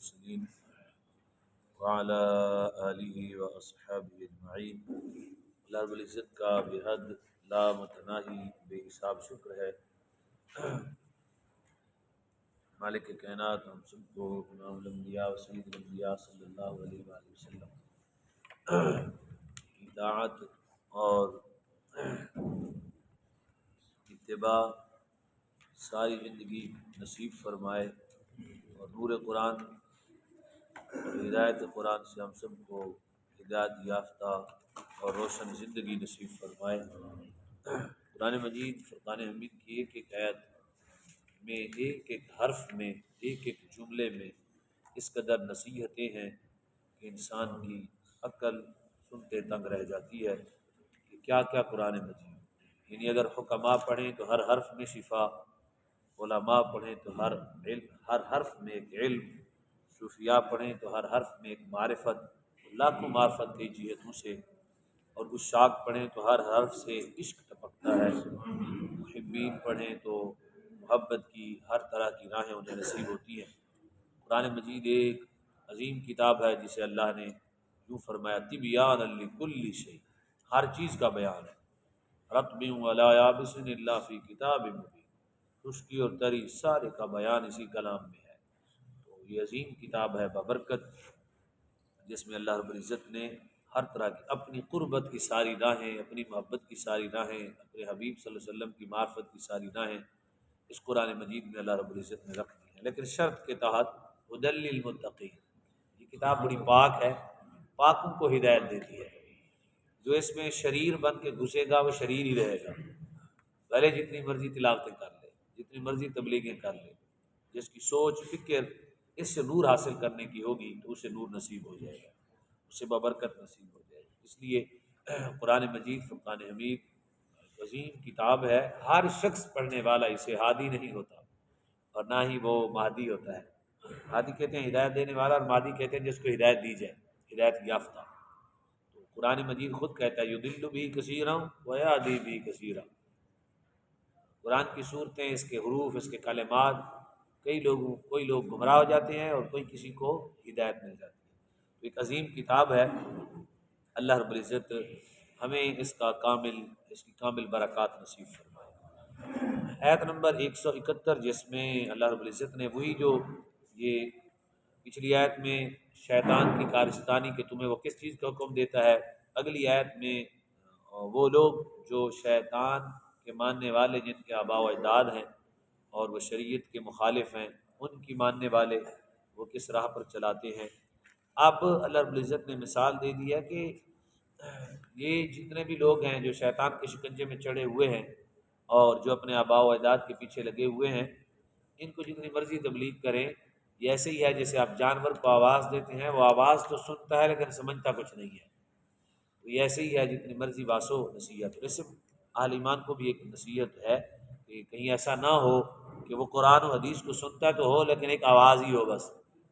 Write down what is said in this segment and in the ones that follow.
المرسلين وعلى آلہ واصحابہ اجمعین۔ اللہ رب العزت کا بے حد لا متناہی بے حساب شکر ہے، مالک کائنات ہم سب کو امام الانبیاء و سید الانبیاء صلی اللہ علیہ وآلہ وسلم کی اطاعت اور اتباع ساری زندگی نصیب فرمائے، اور نور قرآن اور ہدایت قرآن سے ہم سب کو ہدایت یافتہ اور روشن زندگی نصیب فرمائے۔ قرآن مجید فرقان حمید کی ایک ایک آیت میں، ایک ایک حرف میں، ایک ایک جملے میں اس قدر نصیحتیں ہیں کہ انسان کی عقل سنتے تنگ رہ جاتی ہے کہ کیا کیا قرآن مجید۔ یعنی اگر حکماء پڑھیں تو ہر حرف میں شفا، علماء پڑھیں تو ہر حرف میں ایک علم، صوفیاء پڑھیں تو ہر حرف میں ایک معرفت، لاکھوں معرفت کی جہتوں سے، اور عشاق پڑھیں تو ہر حرف سے عشق ٹپکتا ہے، محبین پڑھیں تو محبت کی ہر طرح کی راہیں انہیں نصیب ہوتی ہیں۔ قرآن مجید ایک عظیم کتاب ہے جسے اللہ نے یوں فرمایا تبیانا لکل شیء، ہر چیز کا بیان ہے، رطب ولا یابس الا فی کتاب مبین، خشکی اور تری سارے کا بیان اسی کلام میں ہے۔ تو یہ عظیم کتاب ہے بابرکت، جس میں اللہ رب العزت نے ہر طرح کی اپنی قربت کی ساری راہیں، اپنی محبت کی ساری راہیں، اپنے حبیب صلی اللہ علیہ وسلم کی معرفت کی ساری راہیں اس قرآن مجید میں اللہ رب العزت نے رکھ دی ہیں، لیکن شرط کے تحت ہدی للمتقین۔ یہ کتاب بڑی پاک ہے، پاکوں کو ہدایت دیتی ہے۔ جو اس میں شریر بن کے گھسے گا وہ شریر ہی رہے گا، بھلے جتنی مرضی تلاوتیں کر لے، جتنی مرضی تبلیغیں کر لے، جس کی سوچ فکر اس سے نور حاصل کرنے کی ہوگی تو اسے نور نصیب ہو جائے گا، اسے بابرکت نصیب ہو جائے گی۔ اس لیے قرآن مجید فرقان حمید عظیم کتاب ہے، ہر شخص پڑھنے والا اسے ہادی نہیں ہوتا اور نہ ہی وہ مہدی ہوتا ہے۔ ہادی کہتے ہیں ہدایت دینے والا، اور مہدی کہتے ہیں جس کو ہدایت دی جائے، ہدایت یافتہ۔ تو قرآن مجید خود کہتا ہے یضل بہ کثیرا ویہدی بہ کثیرا۔ قرآن کی صورتیں، اس کے حروف، اس کے کلمات، کوئی لوگ گمراہ ہو جاتے ہیں اور کوئی کسی کو ہدایت مل جاتی ہے۔ تو ایک عظیم کتاب ہے، اللہ رب العزت ہمیں اس کی کامل برکات نصیب فرمائے۔ آیت نمبر 171 جس میں اللہ رب العزت نے وہی جو یہ پچھلی آیت میں شیطان کی کارستانی کہ تمہیں وہ کس چیز کا حکم دیتا ہے، اگلی آیت میں وہ لوگ جو شیطان کے ماننے والے، جن کے آباء و اجداد ہیں اور وہ شریعت کے مخالف ہیں، ان کی ماننے والے وہ کس راہ پر چلاتے ہیں۔ اب اللہ رب العزت نے مثال دے دی ہے کہ یہ جتنے بھی لوگ ہیں جو شیطان کے شکنجے میں چڑھے ہوئے ہیں اور جو اپنے آباء و اجداد کے پیچھے لگے ہوئے ہیں، ان کو جتنی مرضی تبلیغ کریں، یہ ایسے ہی ہے جیسے آپ جانور کو آواز دیتے ہیں، وہ آواز تو سنتا ہے لیکن سمجھتا کچھ نہیں ہے۔ تو یہ ایسے ہی ہے جتنی مرضی واسو نصیحت۔ اس اہل ایمان کو بھی ایک نصیحت ہے کہ کہیں ایسا نہ ہو کہ وہ قرآن و حدیث کو سنتا تو ہو لیکن ایک آواز ہی ہو بس۔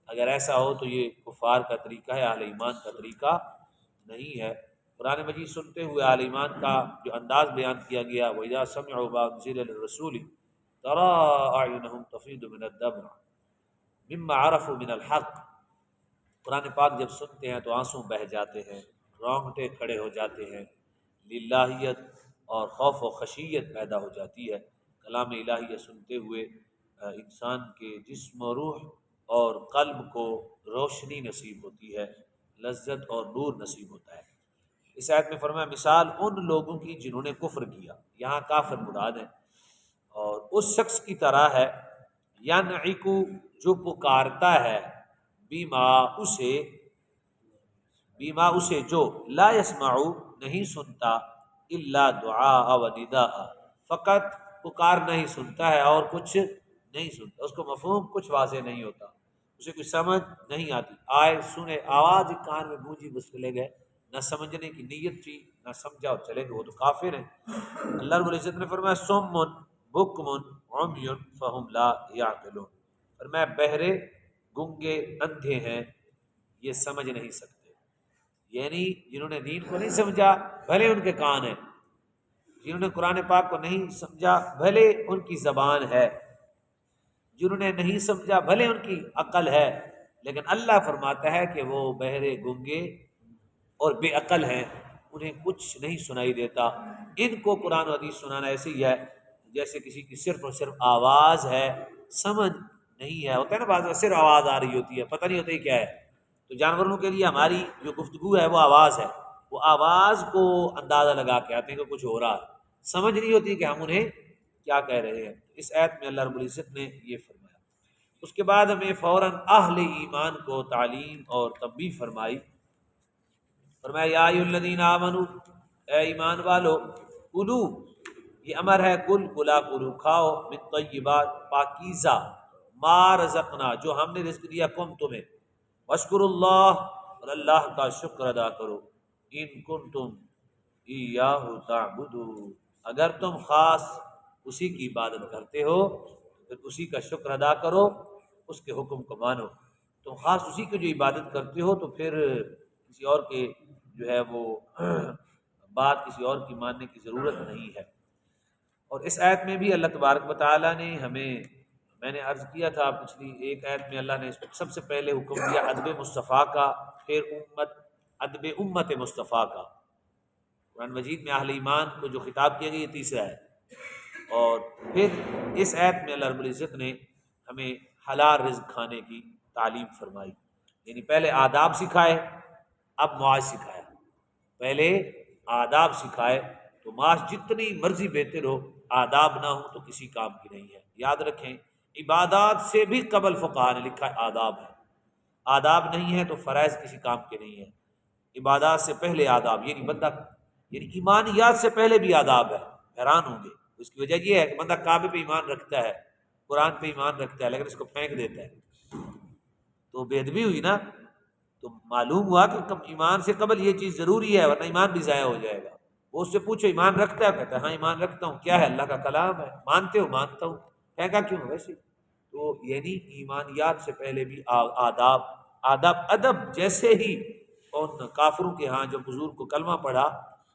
اگر ایسا ہو تو یہ کفار کا طریقہ ہے، اہل ایمان کا طریقہ نہیں ہے۔ قرآن مجید سنتے ہوئے اہل ایمان کا جو انداز بیان کیا گیا، وَإِذَا سَمِعُوا مَا أُنزِلَ لِلرَّسُولِ تَرَىٰ أَعْيُنَهُمْ تَفِيضُ مِنَ الدَّمْعِ مِمَّا عَرَفُوا مِنَ الْحَقِّ۔ قرآن پاک جب سنتے ہیں تو آنسو بہہ جاتے ہیں، رونگٹے کھڑے ہو جاتے ہیں، للہیت اور خوف و خشیت پیدا ہو جاتی ہے۔ کلام الہیہ سنتے ہوئے انسان کے جسم و روح اور قلب کو روشنی نصیب ہوتی ہے، لذت اور نور نصیب ہوتا ہے۔ اس آیت میں فرمایا مثال ان لوگوں کی جنہوں نے کفر کیا، یہاں کافر مراد ہے، اور اس شخص کی طرح ہے ینعقو جو پکارتا ہے، بیما اسے جو لا یسمعو نہیں سنتا، الا دعاء و نداء فقط پکارنا ہی سنتا ہے اور کچھ نہیں سنتا، اس کو مفہوم کچھ واضح نہیں ہوتا، اسے کچھ سمجھ نہیں آتی، آئے سنے آواز کان میں گونجی بس چلے گئے، نہ سمجھنے کی نیت تھی نہ سمجھا اور چلے گئے، وہ تو کافر ہیں۔ اللہ رب العزت نے فرمایا صم بکم عمی فہم لا یعقلون، فرمایا بہرے گنگے اندھے ہیں، یہ سمجھ نہیں سکتے۔ یعنی جنہوں نے دین کو نہیں سمجھا بھلے ان کے کان ہیں، جنہوں نے قرآن پاک کو نہیں سمجھا بھلے ان کی زبان ہے، جنہوں نے نہیں سمجھا بھلے ان کی عقل ہے، لیکن اللہ فرماتا ہے کہ وہ بہرے گنگے اور بے عقل ہیں، انہیں کچھ نہیں سنائی دیتا۔ ان کو قرآن و حدیث سنانا ایسے ہی ہے جیسے کسی کی صرف اور صرف آواز ہے، سمجھ نہیں ہے۔ ہوتا ہے نا بعض وقت صرف آواز آ رہی ہوتی ہے، پتہ نہیں ہوتا ہی کیا ہے۔ تو جانوروں کے لیے ہماری جو گفتگو ہے وہ آواز ہے، وہ آواز کو اندازہ لگا کے آتے ہیں کہ کچھ ہو رہا ہے، سمجھ نہیں ہوتی کہ ہم انہیں کیا کہہ رہے ہیں۔ اس آیت میں اللہ رب العزت نے یہ فرمایا۔ اس کے بعد ہمیں فوراً اہل ایمان کو تعلیم اور تنبیہ فرمائی۔ فرمایا یا ایھا الذین آمنو، اے ایمان والو، کلو، یہ امر ہے، کل کلا کلو، کھاؤ، من طیبات، پاکیزہ، ما رزقنا، جو ہم نے رزق دیا کم تمہیں، واشکر اللہ، اور اللہ کا شکر ادا کرو، ان کنتم ایاہ تعبدون، اگر تم خاص اسی کی عبادت کرتے ہو پھر اسی کا شکر ادا کرو، اس کے حکم کو مانو۔ تم خاص اسی کی جو عبادت کرتے ہو تو پھر کسی اور کے جو ہے وہ بات کسی اور کی ماننے کی ضرورت نہیں ہے۔ اور اس آیت میں بھی اللہ تبارک و تعالیٰ نے ہمیں، میں نے عرض کیا تھا پچھلی ایک آیت میں اللہ نے سب سے پہلے حکم دیا ادب مصطفیٰ کا، پھر ادب امت مصطفیٰ کا۔ قرآن مجید میں اہل ایمان کو جو خطاب کیا گیا یہ تیسرا ہے، اور پھر اس آیت میں اللہ رب العزت نے ہمیں حلال رزق کھانے کی تعلیم فرمائی، یعنی پہلے آداب سکھائے، اب معاش سکھایا۔ پہلے آداب سکھائے تو معاش جتنی مرضی بہتر ہو، آداب نہ ہو تو کسی کام کی نہیں ہے۔ یاد رکھیں عبادات سے بھی قبل فقہا نے لکھا ہے آداب ہے، آداب نہیں ہے تو فرائض کسی کام کے نہیں ہے۔ عبادات سے پہلے آداب، یعنی بندہ، یعنی ایمانیات سے پہلے بھی آداب ہے۔ حیران ہوں گے، اس کی وجہ یہ ہے کہ بندہ کعبے پہ ایمان رکھتا ہے، قرآن پہ ایمان رکھتا ہے، لیکن اس کو پھینک دیتا ہے تو بے ادبی ہوئی نا۔ تو معلوم ہوا کہ ایمان سے قبل یہ چیز ضروری ہے ورنہ ایمان بھی ضائع ہو جائے گا۔ وہ اس سے پوچھو ایمان رکھتا ہے، کہتا ہے ہاں ایمان رکھتا ہوں۔ کیا ہے؟ اللہ کا کلام ہے۔ مانتے ہو؟ مانتا ہوں۔ پھینکا کیوں؟ ویسے تو یعنی ایمانیات سے پہلے بھی آداب، ادب جیسے ہی ان کافروں کے ہاں جب حضور کو کلمہ پڑھا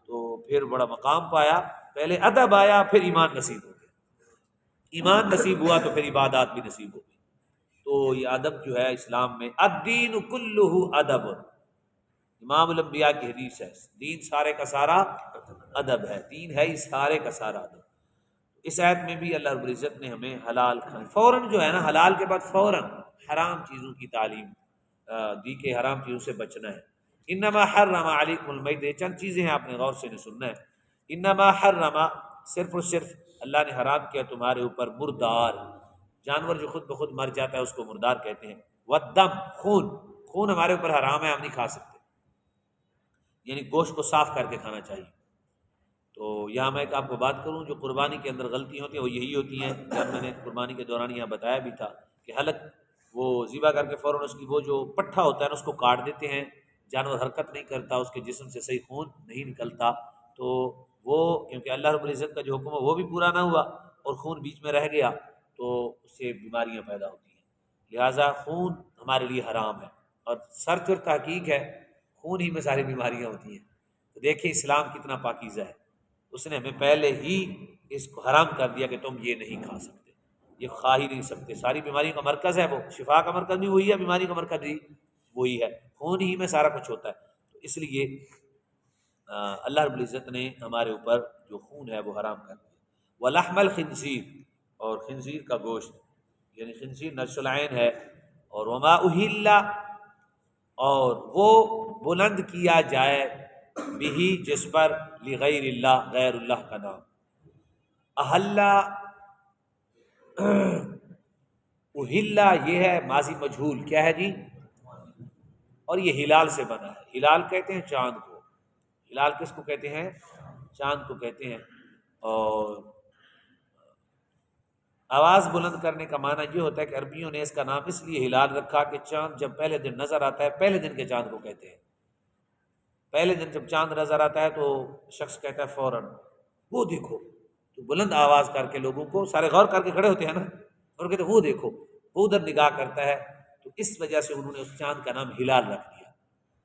تو پھر بڑا مقام پایا، پہلے ادب آیا پھر ایمان نصیب ہو گیا، ایمان نصیب ہوا تو پھر عبادات بھی نصیب ہو گئی۔ تو یہ ادب جو ہے اسلام میں، الدین کلہ ادب، امام الانبیاء کی حدیث ہے، دین سارے کا سارا ادب ہے، دین ہے ہی سارے کا سارا ادب۔ اس آیت میں بھی اللہ رب العزت نے ہمیں حلال کھانے، فوراً جو ہے نا حلال کے بعد فوراً حرام چیزوں کی تعلیم دی کہ حرام چیزوں سے بچنا ہے۔ انما حرم علیکم المیتۃ، چند چیزیں ہیں آپ نے غور سے سننا ہے۔ انما حرم، صرف اور صرف اللہ نے حرام کیا تمہارے اوپر مردار، جانور جو خود بخود مر جاتا ہے اس کو مردار کہتے ہیں، والدم، خون، خون ہمارے اوپر حرام ہے، ہم نہیں کھا سکتے، یعنی گوشت کو صاف کر کے کھانا چاہیے۔ تو یہاں میں ایک آپ کو بات کروں، جو قربانی کے اندر غلطی ہوتی ہیں وہ یہی ہوتی ہیں، جب میں نے قربانی کے دوران یہاں بتایا بھی تھا کہ حلق، وہ ذبح کر کے فوراً اس کی وہ جو پٹھا ہوتا ہے نا اس کو کاٹ دیتے ہیں، جانور حرکت نہیں کرتا، اس کے جسم سے صحیح خون نہیں نکلتا، تو وہ کیونکہ اللہ رب العزت کا جو حکم ہے وہ بھی پورا نہ ہوا اور خون بیچ میں رہ گیا تو اس سے بیماریاں پیدا ہوتی ہیں، لہٰذا خون ہمارے لیے حرام ہے، اور سچ اور تحقیق ہے خون ہی میں ساری بیماریاں ہوتی ہیں۔ تو دیکھیں اسلام کتنا پاکیزہ ہے، اس نے ہمیں پہلے ہی اس کو حرام کر دیا کہ تم یہ نہیں کھا سکتے، یہ کھا ہی نہیں سکتے۔ ساری بیماریوں کا مرکز ہے وہ، شفا کا مرکز بھی وہی ہے، بیماری کا مرکز بھی وہی ہے، خون ہی میں سارا کچھ ہوتا ہے۔ تو اس لیے اللہ رب العزت نے ہمارے اوپر جو خون ہے وہ حرام کر دیا۔ وَلَحْمَ الْخِنْزِيرِ، اور خنزیر کا گوشت، یعنی خنزیر نجس العین ہے، اور وَمَا أُهِلَّ، اور وہ بلند کیا جائے بھی جس پر لغیر اللہ، غیر اللہ کا نام۔ احلّہ، اہلّہ یہ ہے ماضی مجہول، کیا ہے جی؟ اور یہ ہلال سے بنا ہے، ہلال کہتے ہیں چاند کو، ہلال کس کو کہتے ہیں؟ چاند کو کہتے ہیں۔ اور آواز بلند کرنے کا معنی یہ ہوتا ہے کہ عربیوں نے اس کا نام اس لیے ہلال رکھا کہ چاند جب پہلے دن نظر آتا ہے، پہلے دن کے چاند کو کہتے ہیں، پہلے دن جب چاند نظر آتا ہے تو شخص کہتا ہے فوراً وہ دیکھو، تو بلند آواز کر کے لوگوں کو، سارے غور کر کے کھڑے ہوتے ہیں نا اور کہتے ہیں وہ دیکھو، وہ ادھر نگاہ کرتا ہے، تو اس وجہ سے انہوں نے اس چاند کا نام ہلال رکھ دیا۔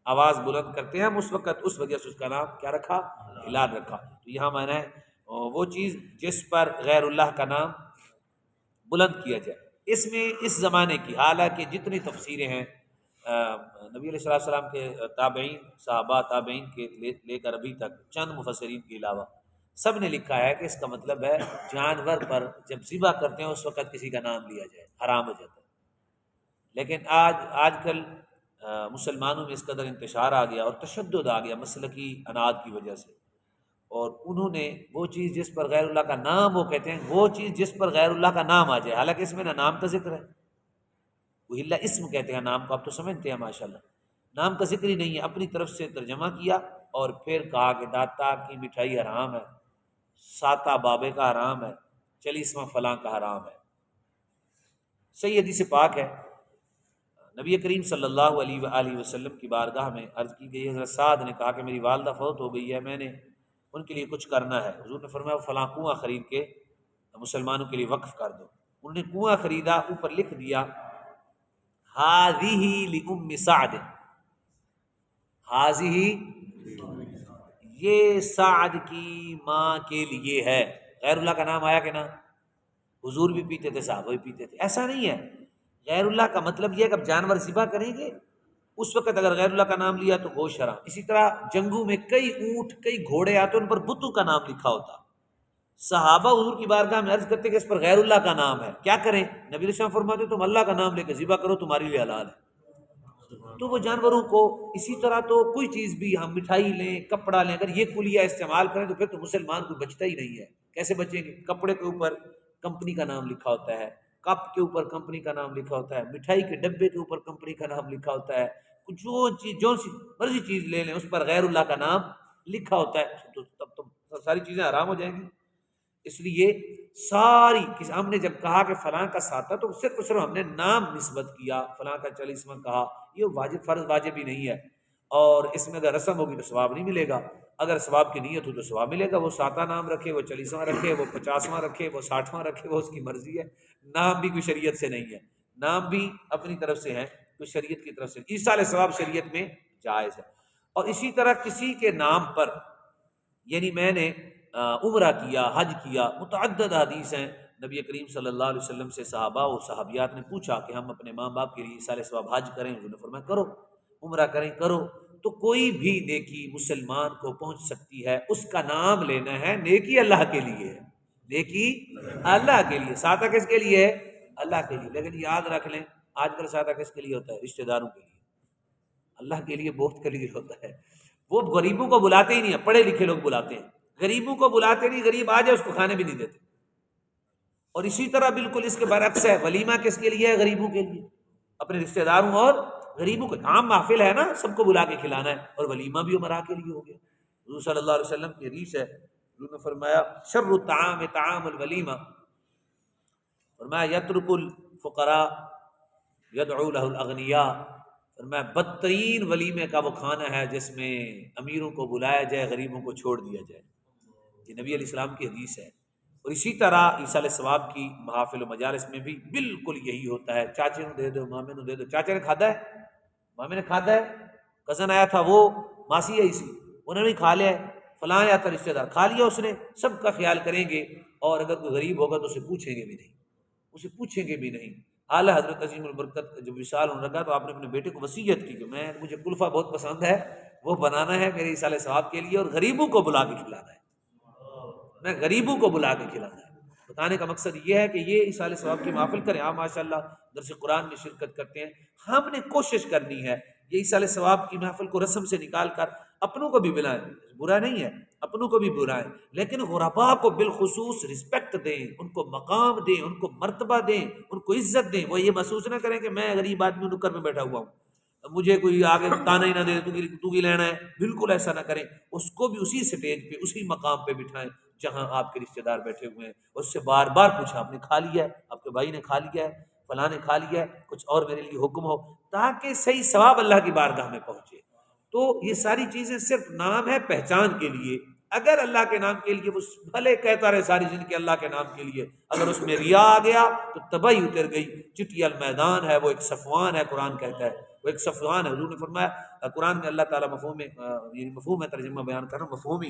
آواز بلند کرتے ہیں ہم اس وقت، اس وجہ سے اس کا نام کیا رکھا؟ ہلال رکھا۔ تو یہاں معنی ہے وہ چیز جس پر غیر اللہ کا نام بلند کیا جائے۔ اس میں اس زمانے کی، حالانکہ جتنی تفسیریں ہیں نبی علیہ السلام کے تابعین، صحابہ تابعین کے لے کر ابھی تک چند مفسرین کے علاوہ سب نے لکھا ہے کہ اس کا مطلب ہے جانور پر جب ذبح کرتے ہیں اس وقت کسی کا نام لیا جائے، حرام ہو جاتا ہے۔ لیکن آج کل مسلمانوں میں اس قدر انتشار آ گیا اور تشدد آ گیا مسلکی اناد کی وجہ سے، اور انہوں نے وہ چیز جس پر غیر اللہ کا نام، وہ کہتے ہیں وہ چیز جس پر غیر اللہ کا نام آ جائے، حالانکہ اس میں نہ نام کا ذکر ہے، وہی اسم کہتے ہیں نام کو، آپ تو سمجھتے ہیں ماشاءاللہ، نام کا ذکر ہی نہیں ہے، اپنی طرف سے ترجمہ کیا اور پھر کہا کہ داتا کی مٹھائی حرام ہے، ساتا بابے کا حرام ہے، چلیسواں فلاں کا حرام ہے۔ صحیح حدیث پاک ہے، نبی کریم صلی اللہ علیہ وآلہ وسلم کی بارگاہ میں عرض کی گئی، حضرت سعد نے کہا کہ میری والدہ فوت ہو گئی ہے، میں نے ان کے لیے کچھ کرنا ہے۔ حضور نے فرمایا فلاں کنواں خرید کے مسلمانوں کے لیے وقف کر دو۔ انہوں نے کنواں خریدا، اوپر لکھ دیا ہذہ لأم سعد، ہذہ یہ سعد کی ماں کے لیے ہے۔ غیر اللہ کا نام آیا کہ نہ؟ حضور بھی پیتے تھے، صحابہ بھی پیتے تھے، ایسا نہیں ہے۔ غیر اللہ کا مطلب یہ ہے کہ اب جانور ذبح کریں گے اس وقت اگر غیر اللہ کا نام لیا تو گوشت حرام۔ اسی طرح جنگوں میں کئی اونٹ کئی گھوڑے آتے ان پر بتوں کا نام لکھا ہوتا، صحابہ حضور کی بارگاہ میں عرض کرتے کہ اس پر غیر اللہ کا نام ہے، کیا کریں؟ نبی علیہ السلام فرماتے تم اللہ کا نام لے کے ذبح کرو، تمہارے لیے حلال ہے۔ تو وہ جانوروں کو اسی طرح تو کوئی چیز بھی ہم مٹھائی لیں، کپڑا لیں، اگر یہ کلیہ استعمال کریں تو پھر تو مسلمان کو بچتا ہی نہیں ہے۔ کیسے بچیں گے؟ کپڑے کے اوپر کمپنی کا نام لکھا ہوتا ہے، کپ کے اوپر کمپنی کا نام لکھا ہوتا ہے، مٹھائی کے ڈبے کے اوپر کمپنی کا نام لکھا ہوتا ہے، جو سی مرضی چیز لے لیں اس پر غیر اللہ کا نام لکھا ہوتا ہے، تو تب تو ساری چیزیں حرام ہو جائیں گی۔ اس لیے ساری ہم نے جب کہا کہ فلاں کا ساتھ تو صرف ہم نے نام نسبت کیا، فلاں کا چالیسواں کہا، یہ واجب فرض واجب ہی نہیں ہے، اور اس میں اگر رسم ہوگی تو ثواب نہیں ملے گا، اگر ثواب کی نیت ہو تو ثواب ملے گا۔ وہ ساتواں نام رکھے، وہ چالیسواں رکھے، وہ 50واں رکھے، وہ 60واں رکھے، وہ اس کی مرضی ہے۔ نام بھی کوئی شریعت سے نہیں ہے، نام بھی اپنی طرف سے ہے، کوئی شریعت کی طرف سے۔ ایصال ثواب شریعت میں جائز ہے۔ اور اسی طرح کسی کے نام پر، یعنی میں نے عمرہ کیا، حج کیا، متعدد حدیث ہیں، نبی کریم صلی اللہ علیہ وسلم سے صحابہ و صحابیات نے پوچھا کہ ہم اپنے ماں باپ کے لیے ایصال ثواب حج کریں، انہوں نے فرمایا کرو، عمرہ کریں کرو۔ تو کوئی بھی نیکی مسلمان کو پہنچ سکتی ہے، اس کا نام لینا ہے، نیکی اللہ کے لیے ہے، نیکی اللہ کے لیے، ساتہ کس کے لیے ہے؟ اللہ کے لیے۔ لیکن یاد رکھ لیں آج کل ساتہ کس کے لیے ہوتا ہے؟ رشتہ داروں کے لیے، اللہ کے لیے بہت کے لیے ہوتا ہے۔ وہ غریبوں کو بلاتے ہی نہیں ہیں، پڑھے لکھے لوگ بلاتے ہیں، غریبوں کو بلاتے نہیں، غریب آ جائے اس کو کھانے بھی نہیں دیتے۔ اور اسی طرح بالکل اس کے برعکس ہے، ولیمہ کس کے لیے ہے؟ غریبوں کے لیے، اپنے رشتہ داروں اور غریبوں کو۔ عام محفل ہے نا، سب کو بلا کے کھلانا ہے، اور ولیمہ بھی امراء کے لیے ہو گیا۔ حضور صلی اللہ علیہ وسلم کی حدیث ہے، حضور نے فرمایا شر الطعام طعام الولیمہ، فرمایا یترک الفقراء یدعو له الاغنیاء، فرمایا بدترین ولیمے کا وہ کھانا ہے جس میں امیروں کو بلایا جائے، غریبوں کو چھوڑ دیا جائے۔ یہ نبی علیہ السلام کی حدیث ہے۔ اور اسی طرح ایصال ثواب کی محافل و مجالس میں بھی بالکل یہی ہوتا ہے، چاچے نے دے دو، مامے نے دے دو، چاچے نے کھادا ہے، مامے نے کھادا ہے، کزن آیا تھا وہ ماسی آئی سی انہوں نے کھا لیا ہے، فلاں آیا تھا رشتہ دار کھا لیا اس نے، سب کا خیال کریں گے۔ اور اگر کوئی غریب ہوگا تو اسے پوچھیں گے بھی نہیں، اسے پوچھیں گے بھی نہیں۔ اعلیٰ حضرت عظیم البرکت جب وصال ہونے لگا تو آپ نے اپنے بیٹے کو وصیت کی کہ مجھے کلفہ بہت پسند ہے، وہ بنانا ہے میرے ایصال ثواب کے لیے، اور غریبوں کو بلا کے کھلانا ہے، میں غریبوں کو بلا کے کھلانا ہے۔ بتانے کا مقصد یہ ہے کہ یہ ایصال ثواب کی محفل کریں۔ آپ ماشاءاللہ درس قرآن میں شرکت کرتے ہیں، ہم نے کوشش کرنی ہے یہ ایصال ثواب کی محفل کو رسم سے نکال کر اپنوں کو بھی بلائیں، برا نہیں ہے، اپنوں کو بھی بلائیں، لیکن غرباء کو بالخصوص رسپیکٹ دیں، ان کو مقام دیں، ان کو مرتبہ دیں، ان کو عزت دیں۔ وہ یہ محسوس نہ کریں کہ میں غریب آدمی نکر میں بیٹھا ہوا ہوں، مجھے کوئی آگے تانا ہی نہ دے تو کی لینا ہے، بالکل ایسا نہ کریں۔ اس کو بھی اسی سٹیج پہ اسی مقام پہ بٹھائیں جہاں آپ کے رشتہ دار بیٹھے ہوئے ہیں، اس سے بار بار پوچھا آپ نے کھا لیا ہے، آپ کے بھائی نے کھا لیا ہے، فلاں نے کھا لیا ہے، کچھ اور میرے لیے حکم ہو، تاکہ صحیح ثواب اللہ کی بارگاہ میں پہنچے۔ تو یہ ساری چیزیں صرف نام ہے پہچان کے لیے، اگر اللہ کے نام کے لیے وہ بھلے کہتا رہے ساری زندگی اللہ کے نام کے لیے، اگر اس میں ریا آ گیا تو تباہی اتر گئی، چٹی المیدان ہے، وہ ایک صفوان ہے، قرآن کہتا ہے وہ ایک صفوان ہے۔ حضور نے فرمایا قرآن میں اللہ تعالیٰ مفہوم ہے ترجمہ بیان کر رہا ہوں، مفہومی